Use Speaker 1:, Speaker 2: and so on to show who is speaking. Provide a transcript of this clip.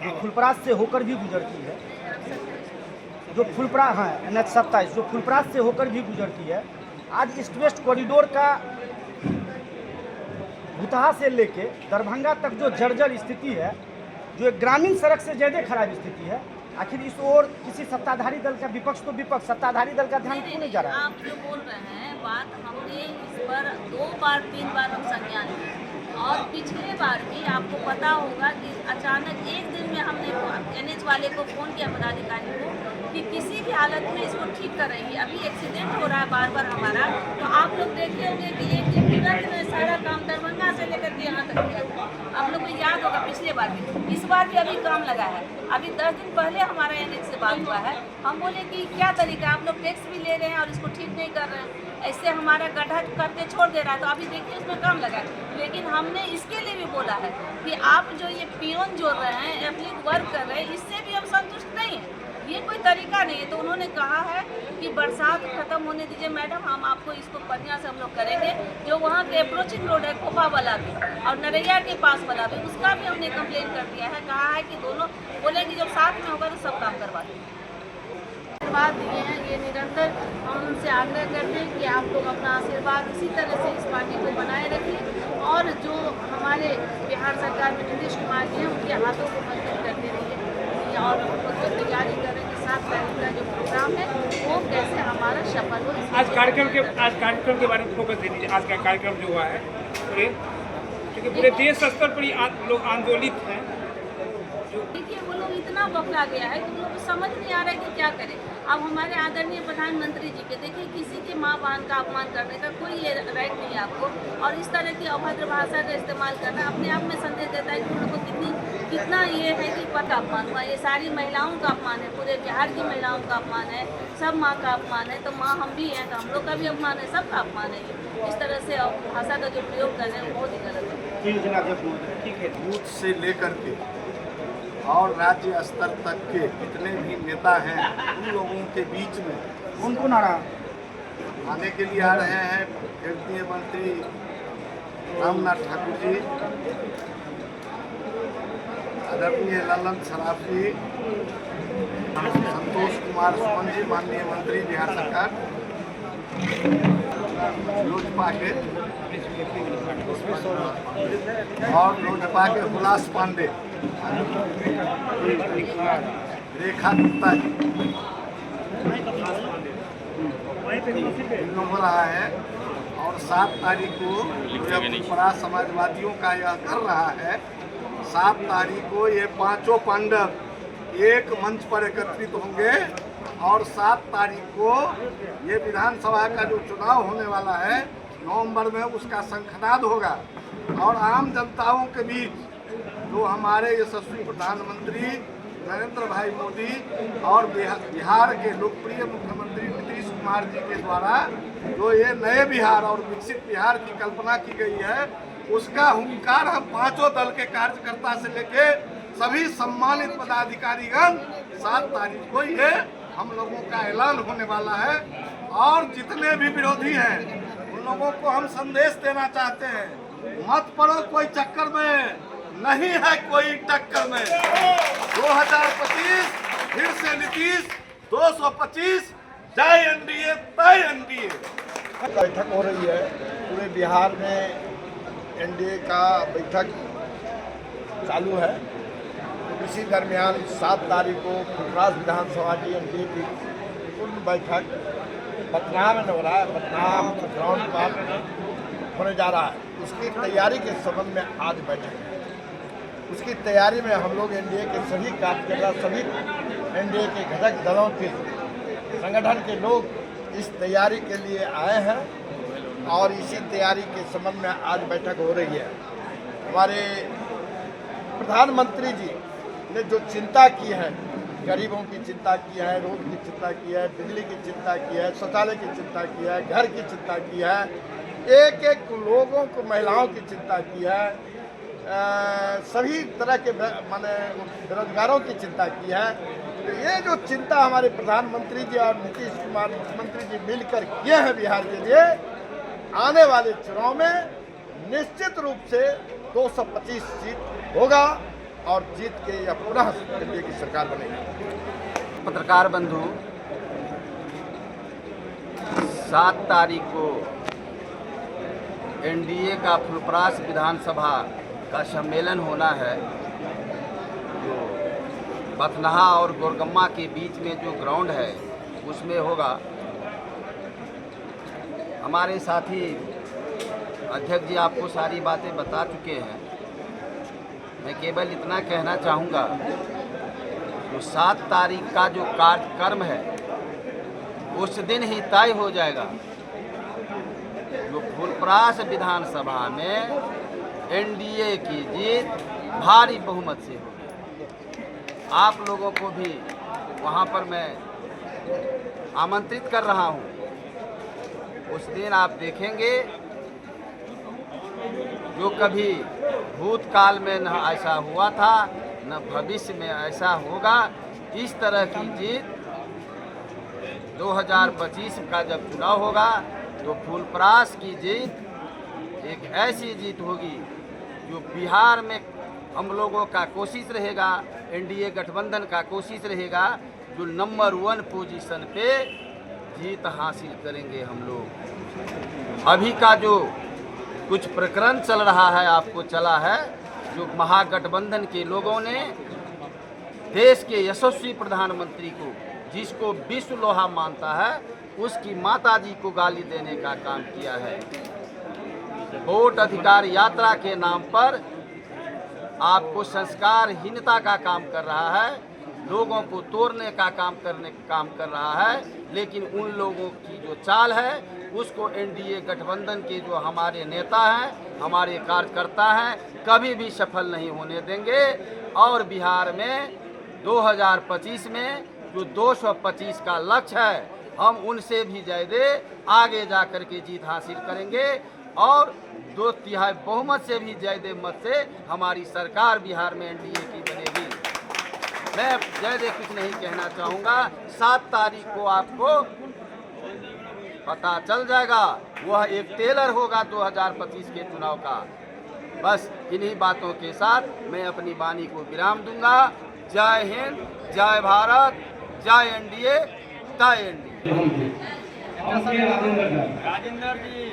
Speaker 1: जो फुलपरास से होकर भी गुजरती है, जो फुलपरास हाँ NH-27 जो फुलपरास से होकर भी गुजरती है। आज ईस्ट वेस्ट कॉरिडोर का भुतहा से लेके दरभंगा तक जो जर्जर स्थिति है, जो एक ग्रामीण सड़क से ज़्यादा खराब स्थिति है, आखिर इस ओर किसी सत्ताधारी दल का विपक्ष तो विपक्ष, सत्ताधारी दल का ध्यान क्यों नहीं जा रहा है?
Speaker 2: आप जो बोल रहे हैं बात, हमने इस पर 2 बार 3 बार हम संज्ञान लिए और पिछले बार भी आपको पता होगा कि अचानक एक दिन में हमने NH वाले को फ़ोन किया, पदाधिकारी को, कि किसी भी हालत में इसको ठीक कर रही है। अभी एक्सीडेंट हो रहा है बार बार हमारा, तो आप लोग देखे होंगे कि एक दिन तुरंत में सारा काम दरभंगा से लेकर के यहाँ तक किया। आप लोग को याद होगा पिछले बार भी, इस बार भी अभी काम लगा है। अभी 10 दिन पहले हमारा NH से बात हुआ है, हम बोले कि क्या तरीका, आप लोग टैक्स भी ले रहे हैं और इसको ठीक नहीं कर रहे हैं, ऐसे हमारा गड्ढा करके छोड़ दे रहा है। तो अभी देखिए उसमें काम लगा है। लेकिन हमने इसके लिए भी बोला है कि आप जो ये पियोन जोड़ रहे हैं, एप्लिक वर्क कर रहे हैं, इससे भी हम संतुष्ट नहीं हैं, ये कोई तरीका नहीं है। तो उन्होंने कहा है कि बरसात खत्म होने दीजिए मैडम, हम आपको इसको बढ़िया से हम लोग करेंगे। जो वहाँ के अप्रोचिंग रोड है खोपा वाला भी और नरैया के पास वाला भी, उसका भी हमने कंप्लेन कर दिया है। कहा है कि दोनों बोले कि जब साथ में होगा तो सब काम करवा देंगे। आशीर्वाद दिए हैं, ये निरंतर हम उनसे आग्रह करते हैं कि आप लोग अपना आशीर्वाद इसी तरह से इस पार्टी को बनाए रखिए और जो हमारे बिहार सरकार में नीतीश कुमार जी हैं उनके हाथों को मजबूत करते रहिए। और हम लोग जो तैयारी कर रहे हैं कि 7 तारीख का जो प्रोग्राम है वो कैसे हमारा सफल हो।
Speaker 3: आज कार्यक्रम के बारे में फोकस दे दीजिए। आज का कार्यक्रम जो हुआ है क्योंकि पूरे देश स्तर पर लोग आंदोलित हैं।
Speaker 2: देखिए वो लोग इतना बौखला गया है कि उन लोग को समझ नहीं आ रहा है कि क्या करें। अब हमारे आदरणीय प्रधानमंत्री जी के देखिए, किसी के माँ बहन का अपमान करने का कोई ये राइट नहीं है आपको, और इस तरह की अभद्र भाषा का इस्तेमाल करना अपने आप में संदेश देता है कि उन लोगों को कितना ये है कि पता अपमान हुआ। ये सारी महिलाओं का अपमान है, पूरे बिहार की महिलाओं का अपमान है, सब माँ का अपमान है। तो माँ हम भी हैं तो हम लोग का भी अपमान है, सबका अपमान है। इस तरह से भाषा का जो प्रयोग कर रहे हैं वो बहुत ही गलत है।
Speaker 3: ठीक है,
Speaker 4: बूथ से लेकर के और राज्य स्तर तक के जितने भी नेता हैं उन लोगों के बीच में
Speaker 1: कौन आ रहा?
Speaker 4: आने के लिए आ रहे हैं केंद्रीय मंत्री रामनाथ ठाकुर जी, आदरणीय ललन सराफी, संतोष कुमार सुमन जी, माननीय मंत्री बिहार सरकार, लोजपा के और लोजपा के हुलास पांडे, रेखा गुप्ता जी हो रहा है। और 7 तारीख को बड़ा समाजवादियों का यह कर रहा है, 7 तारीख को ये 5 पांडव एक मंच पर एकत्रित होंगे और 7 तारीख को ये विधानसभा का जो चुनाव होने वाला है नवंबर में, उसका शंखनाद होगा। और आम जनताओं के बीच जो हमारे यशस्वी प्रधानमंत्री नरेंद्र भाई मोदी और बिहार के लोकप्रिय मुख्यमंत्री नीतीश कुमार जी के द्वारा जो ये नए बिहार और विकसित बिहार की कल्पना की गई है, उसका हुंकार हम 5 दल के कार्यकर्ता से लेके सभी सम्मानित पदाधिकारीगण 7 तारीख को ये हम लोगों का ऐलान होने वाला है। और जितने भी विरोधी हैं उन लोगों को हम संदेश देना चाहते हैं, मत पड़ो कोई चक्कर में, नहीं है कोई टक्कर में। 2025 फिर से नीतीश, 225 जय एनडीए तय एनडीए।
Speaker 5: बैठक हो रही है पूरे बिहार में, एनडीए का बैठक चालू है। इसी दरमियान 7 तारीख को फुलपरास विधानसभा की एनडीए की पूर्ण बैठक पटना में हो रहा है, पटना ग्राउंड पर होने जा रहा है। उसकी तैयारी के संबंध में आज बैठक है। उसकी तैयारी में हम लोग एनडीए के सभी कार्यकर्ता, सभी एनडीए के घटक दलों के संगठन के लोग इस तैयारी के लिए आए हैं और इसी तैयारी के संबंध में आज बैठक हो रही है। हमारे प्रधानमंत्री जी ने जो चिंता की है, गरीबों की चिंता की है, रोड की चिंता की है, बिजली की चिंता की है, शौचालय की चिंता की है, घर की चिंता की है, एक एक लोगों को, महिलाओं की चिंता की है, सभी तरह के माने बेरोजगारों की चिंता की है। तो ये जो चिंता हमारे प्रधानमंत्री जी और नीतीश कुमार मुख्यमंत्री जी मिलकर किए हैं बिहार के लिए, आने वाले चुनाव में निश्चित रूप से 225 सीट होगा और जीत के यह पुनः एनडीए की सरकार बनेगी।
Speaker 6: पत्रकार बंधु, 7 तारीख को एनडीए का फुलपरास विधानसभा का सम्मेलन होना है, जो बथनाहा और गोरगम्मा के बीच में जो ग्राउंड है उसमें होगा। हमारे साथी अध्यक्ष जी आपको सारी बातें बता चुके हैं। मैं केवल इतना कहना चाहूँगा, जो 7 तारीख का जो कार्यक्रम है उस दिन ही तय हो जाएगा। जो फुलपरास विधानसभा में एनडीए की जीत भारी बहुमत से होगी। आप लोगों को भी वहाँ पर मैं आमंत्रित कर रहा हूँ। उस दिन आप देखेंगे, जो कभी भूतकाल में न ऐसा हुआ था न भविष्य में ऐसा होगा। इस तरह की जीत 2025 का जब चुनाव होगा तो फुलपरास की जीत एक ऐसी जीत होगी जो बिहार में हम लोगों का कोशिश रहेगा, एनडीए गठबंधन का कोशिश रहेगा, जो नंबर 1 पोजीशन पे जीत हासिल करेंगे हम लोग। अभी का जो कुछ प्रकरण चल रहा है, आपको चला है, जो महागठबंधन के लोगों ने देश के यशस्वी प्रधानमंत्री को, जिसको विश्व लोहा मानता है, उसकी माताजी को गाली देने का काम किया है। वोट अधिकार यात्रा के नाम पर आपको संस्कारहीनता का काम कर रहा है, लोगों को तोड़ने का काम कर रहा है। लेकिन उन लोगों की जो चाल है उसको एनडीए गठबंधन के जो हमारे नेता हैं, हमारे कार्यकर्ता हैं, कभी भी सफल नहीं होने देंगे। और बिहार में 2025 में जो 225 का लक्ष्य है, हम उनसे भी ज़्यादा आगे जा कर के जीत हासिल करेंगे और 2/3 बहुमत से भी ज़्यादा मत से हमारी सरकार बिहार में एनडीए की बनेगी। मैं ज़्यादा कुछ नहीं कहना चाहूँगा। 7 तारीख को आपको पता चल जाएगा, वह एक टेलर होगा 2025 के चुनाव का। बस इन्हीं बातों के साथ मैं अपनी वाणी को विराम दूंगा। जय हिंद, जय भारत, जय एनडीए, जय एनडीए।
Speaker 3: राजेंद्र जी